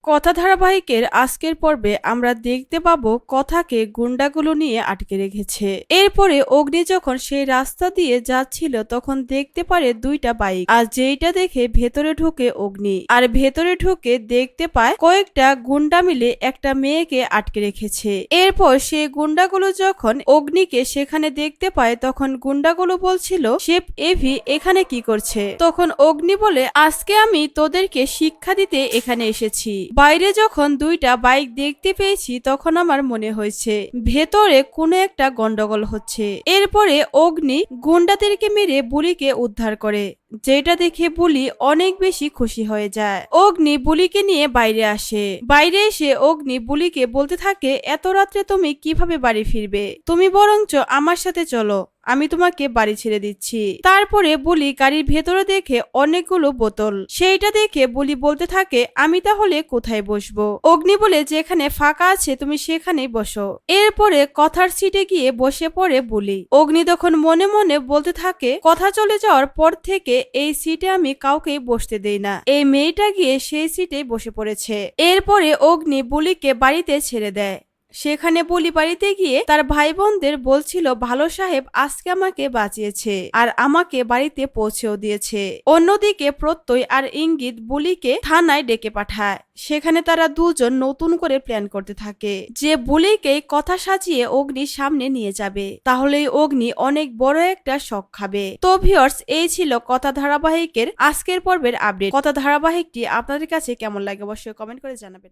কথা ধারাবাহিকের আজকের পর্বে আমরা দেখতে পাবো কথাকে গুন্ডাগুলো নিয়ে আটকে রেখেছে। এরপরে অগ্নি যখন সেই রাস্তা দিয়ে যাচ্ছিল তখন দেখতে পারে দুইটা বাইক, আর যেইটা দেখে ভেতরে ঢুকে অগ্নি, আর ভেতরে ঢুকে দেখতে পায় কয়েকটা গুন্ডা মিলে একটা মেয়েকে আটকে রেখেছে। এরপর সেই গুন্ডাগুলো যখন অগ্নিকে সেখানে দেখতে পায় তখন গুন্ডাগুলো বলছিল শেফ এভি এখানে কি করছে। তখন অগ্নি বলে আজকে আমি তোদেরকে শিক্ষা দিতে এখানে এসেছি। বাইরে যখন দুইটা বাইক দেখতে পেয়েছি তখন আমার মনে হয়েছে ভেতরে কোনো একটা গন্ডগোল হচ্ছে। এরপরে অগ্নি গুন্ডাদেরকে মেরে বুলিকে উদ্ধার করে, যেটা দেখে বুলি অনেক বেশি খুশি হয়ে যায়। অগ্নি বুলিকে নিয়ে বাইরে আসে। বাইরে এসে অগ্নি বুলিকে বলতে থাকে এত রাত্রে তুমি কিভাবে বাড়ি ফিরবে, তুমি বরঞ্চ আমার সাথে চলো, আমি তোমাকে বাড়ি ছেড়ে দিচ্ছি। তারপরে বুলি গাড়ির ভেতরে দেখে অনেকগুলো বোতল, সেইটা দেখে বুলি বলতে থাকে আমি তাহলে কোথায় বসবো। অগ্নি বলে যেখানে ফাঁকা আছে তুমি সেখানেই বসো। এরপরে কথার সিটে গিয়ে বসে পড়ে বুলি। অগ্নি তখন মনে মনে বলতে থাকে কথা চলে যাওয়ার পর থেকে এই সিটে আমি কাউকেই বসতে দেই না, এই মেয়েটা গিয়ে সেই সিটে বসে পড়েছে। এরপরে অগ্নি বুলিকে বাড়িতে ছেড়ে দেয়। সেখানে বুলি বাড়িতে গিয়ে তার ভাই বোনদের বলছিল ভালো সাহেব আজকে আমাকে বাঁচিয়েছে আর আমাকে বাড়িতে পৌঁছেও দিয়েছে। অন্যদিকে প্রত্যয় আর ইঙ্গিত বুলিকে থানায় ডেকে পাঠায়। সেখানে তারা দুজন নতুন করে প্ল্যান করতে থাকে যে বুলিকে কথা সাজিয়ে অগ্নির সামনে নিয়ে যাবে, তাহলেই অগ্নি অনেক বড় একটা শক খাবে। তো ভিউয়ার্স, এই ছিল কথা ধারাবাহিকের আজকের পর্বের আপডেট। কথা ধারাবাহিকটি আপনাদের কাছে কেমন লাগে অবশ্যই কমেন্ট করে জানাবেন।